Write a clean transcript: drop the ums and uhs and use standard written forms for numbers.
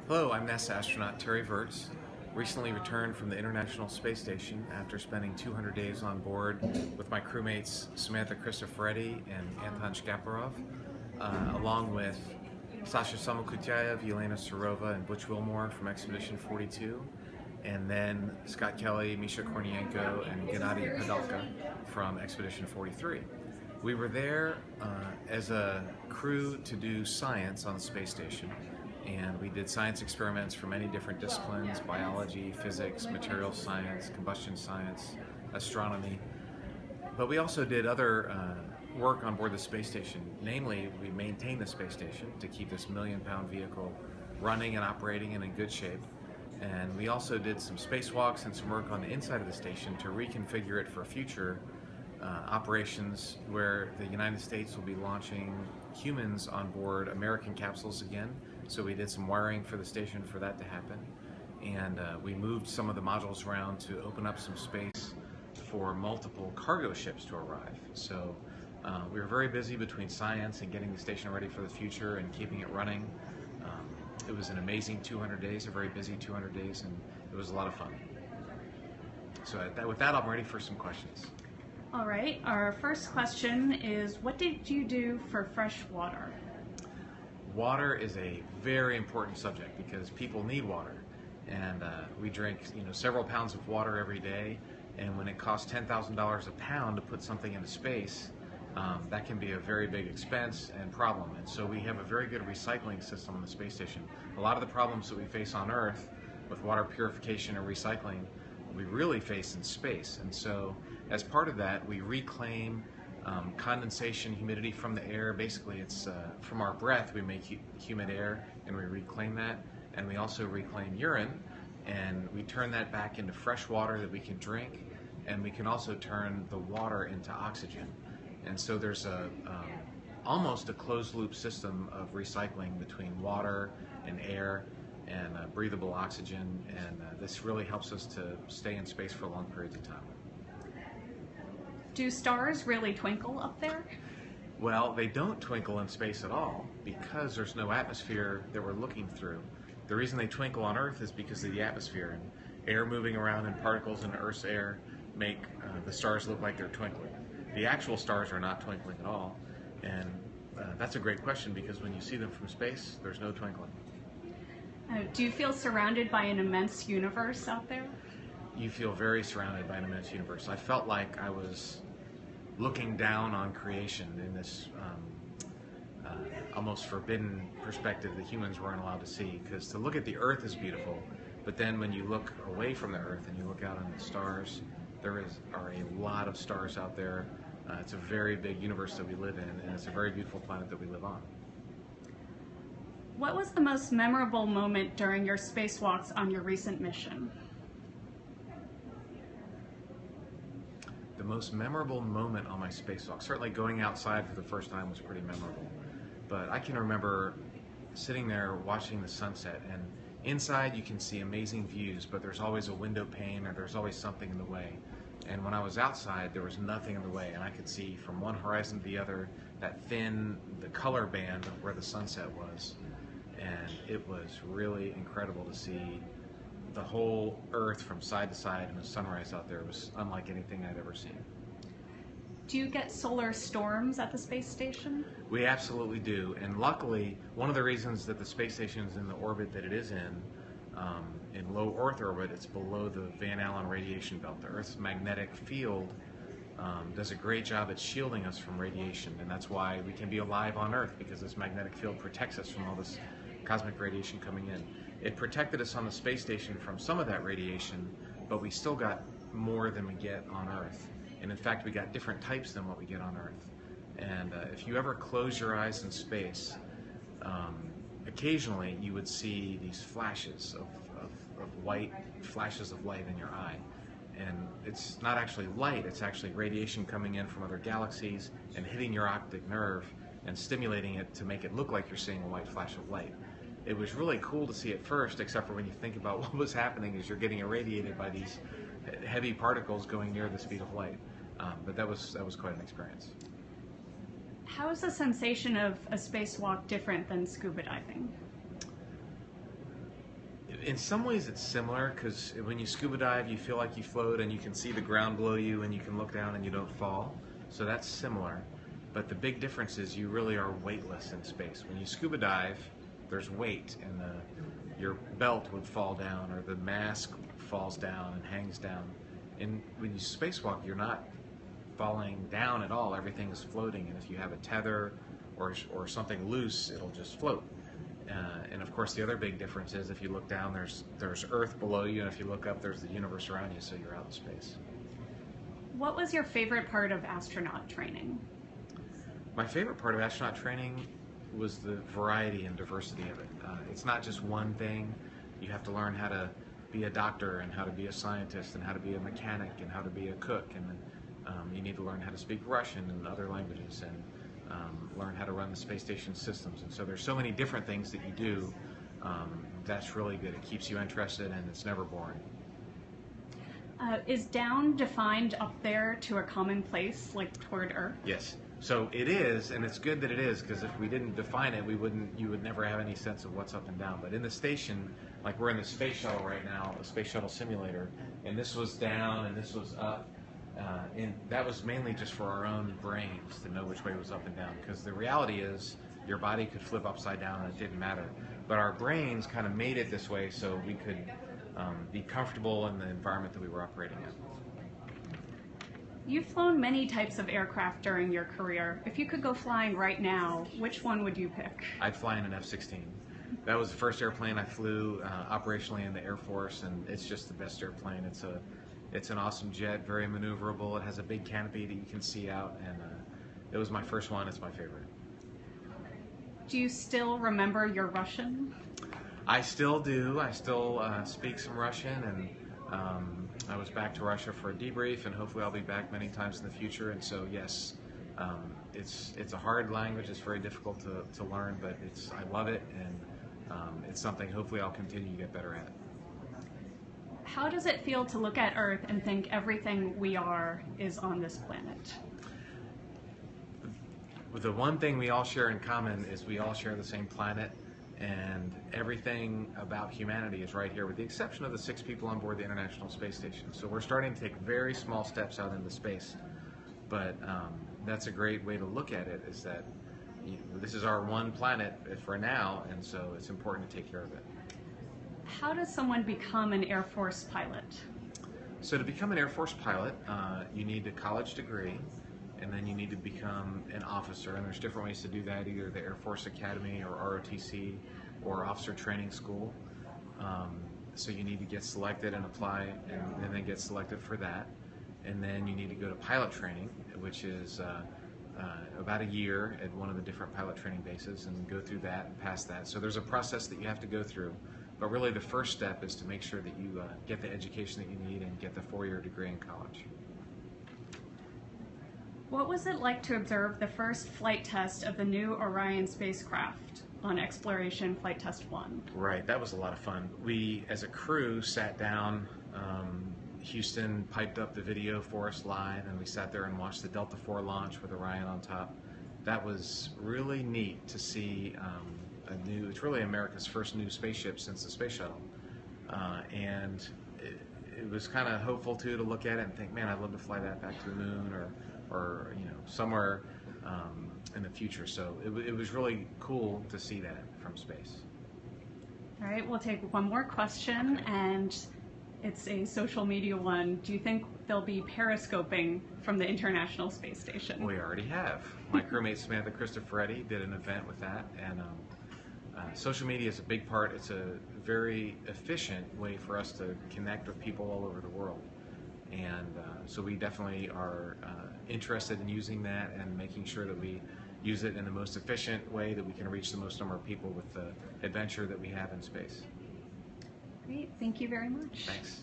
Hello, I'm NASA astronaut Terry Virts, recently returned from the International Space Station after spending 200 days on board with my crewmates Samantha Cristoforetti and Anton Shkaparov, along with Sasha Samokhutyaev, Yelena Serova, and Butch Wilmore from Expedition 42, and then Scott Kelly, Misha Kornienko, and Gennady Padalka from Expedition 43. We were there as a crew to do science on the space station, and we did science experiments for many different disciplines: biology, physics, materials science, combustion science, astronomy. But we also did other work on board the space station. Namely, we maintained the space station to keep this million-pound vehicle running and operating and in good shape. And we also did some spacewalks and some work on the inside of the station to reconfigure it for future operations, where the United States will be launching humans on board American capsules again. So we did some wiring for the station for that to happen. And we moved some of the modules around to open up some space for multiple cargo ships to arrive. So we were very busy between science and getting the station ready for the future and keeping it running. It was an amazing 200 days, a very busy 200 days, and it was a lot of fun. So with that, I'm ready for some questions. All right, our first question is, what did you do for fresh water? Water is a very important subject because people need water, and we drink several pounds of water every day, and when it costs $10,000 a pound to put something into space, that can be a very big expense and problem. And so we have a very good recycling system on the space station. A lot of the problems that we face on Earth with water purification and recycling, we really face in space. And so as part of that, we reclaim condensation, humidity from the air. Basically, it's from our breath, we make humid air and we reclaim that. And we also reclaim urine, and we turn that back into fresh water that we can drink, and we can also turn the water into oxygen. And so there's almost a closed loop system of recycling between water and air and breathable oxygen, and this really helps us to stay in space for long periods of time. Do stars really twinkle up there? Well, they don't twinkle in space at all because there's no atmosphere that we're looking through. The reason they twinkle on Earth is because of the atmosphere, and air moving around and particles in Earth's air make the stars look like they're twinkling. The actual stars are not twinkling at all, and that's a great question because when you see them from space, there's no twinkling. Do you feel surrounded by an immense universe out there? You feel very surrounded by an immense universe. I felt like I was looking down on creation in this almost forbidden perspective that humans weren't allowed to see, because to look at the Earth is beautiful, but then when you look away from the Earth and you look out on the stars, there are a lot of stars out there. It's a very big universe that we live in, and it's a very beautiful planet that we live on. What was the most memorable moment during your spacewalks on your recent mission? The most memorable moment on my spacewalk, certainly going outside for the first time was pretty memorable. But I can remember sitting there watching the sunset, and inside you can see amazing views, but there's always a window pane or there's always something in the way. And when I was outside, there was nothing in the way, and I could see from one horizon to the other the color band of where the sunset was. And it was really incredible to see the whole Earth from side to side, and the sunrise out there was unlike anything I'd ever seen. Do you get solar storms at the space station? We absolutely do, and luckily, one of the reasons that the space station is in the orbit that it is in low Earth orbit, it's below the Van Allen radiation belt. The Earth's magnetic field does a great job at shielding us from radiation, and that's why we can be alive on Earth, because this magnetic field protects us from all this cosmic radiation coming in. It protected us on the space station from some of that radiation, but we still got more than we get on Earth. And in fact, we got different types than what we get on Earth. And if you ever close your eyes in space, occasionally you would see these flashes of white, flashes of light in your eye. And it's not actually light, it's actually radiation coming in from other galaxies and hitting your optic nerve and stimulating it to make it look like you're seeing a white flash of light. It was really cool to see at first, except for when you think about what was happening is you're getting irradiated by these heavy particles going near the speed of light. But that was quite an experience. How is the sensation of a spacewalk different than scuba diving? In some ways it's similar, because when you scuba dive you feel like you float and you can see the ground below you and you can look down and you don't fall. So that's similar. But the big difference is you really are weightless in space. When you scuba dive, there's weight, and your belt would fall down, or the mask falls down and hangs down. And when you spacewalk, you're not falling down at all. Everything is floating, and if you have a tether or something loose, it'll just float. And of course, the other big difference is if you look down, there's Earth below you, and if you look up, there's the universe around you, so you're out in space. What was your favorite part of astronaut training? My favorite part of astronaut training was the variety and diversity of it. It's not just one thing. You have to learn how to be a doctor, and how to be a scientist, and how to be a mechanic, and how to be a cook, and you need to learn how to speak Russian and other languages, and learn how to run the space station systems. And so there's so many different things that you do. That's really good. It keeps you interested, and it's never boring. Is down defined up there to a common place, like toward Earth? Yes. So it is, and it's good that it is, because if we didn't define it, you would never have any sense of what's up and down. But in the station, like we're in the space shuttle right now, the space shuttle simulator, and this was down and this was up. And that was mainly just for our own brains to know which way was up and down, because the reality is your body could flip upside down and it didn't matter. But our brains kind of made it this way so we could be comfortable in the environment that we were operating in. You've flown many types of aircraft during your career. If you could go flying right now, which one would you pick? I'd fly in an F-16. That was the first airplane I flew operationally in the Air Force, and it's just the best airplane. It's an awesome jet, very maneuverable. It has a big canopy that you can see out, and it was my first one. It's my favorite. Do you still remember your Russian? I still do. I still speak some Russian, and I was back to Russia for a debrief, and hopefully I'll be back many times in the future. And so, yes, it's a hard language. It's very difficult to learn, but I love it, and it's something hopefully I'll continue to get better at. How does it feel to look at Earth and think everything we are is on this planet? The one thing we all share in common is we all share the same planet, and everything about humanity is right here, with the exception of the 6 people on board the International Space Station. So we're starting to take very small steps out into space, but that's a great way to look at it, is that this is our one planet for now, and so it's important to take care of it. How does someone become an Air Force pilot? So to become an Air Force pilot, you need a college degree, and then you need to become an officer, and there's different ways to do that, either the Air Force Academy or ROTC or Officer Training School. So you need to get selected and apply, and then get selected for that. And then you need to go to pilot training, which is about a year at one of the different pilot training bases, and go through that and pass that. So there's a process that you have to go through. But really the first step is to make sure that you get the education that you need and get the 4-year degree in college. What was it like to observe the first flight test of the new Orion spacecraft on Exploration Flight Test 1? Right, that was a lot of fun. We, as a crew, sat down. Houston piped up the video for us live, and we sat there and watched the Delta IV launch with Orion on top. That was really neat to see. It's really America's first new spaceship since the space shuttle, and it was kind of hopeful too to look at it and think, man, I'd love to fly that back to the moon or somewhere in the future. So it was really cool to see that from space. All right, we'll take one more question, and it's a social media one. Do you think there'll be periscoping from the International Space Station? We already have. My crewmate Samantha Cristoforetti did an event with that, and social media is a big part. It's a very efficient way for us to connect with people all over the world. And so we definitely are interested in using that and making sure that we use it in the most efficient way that we can reach the most number of people with the adventure that we have in space. Great, thank you very much. Thanks.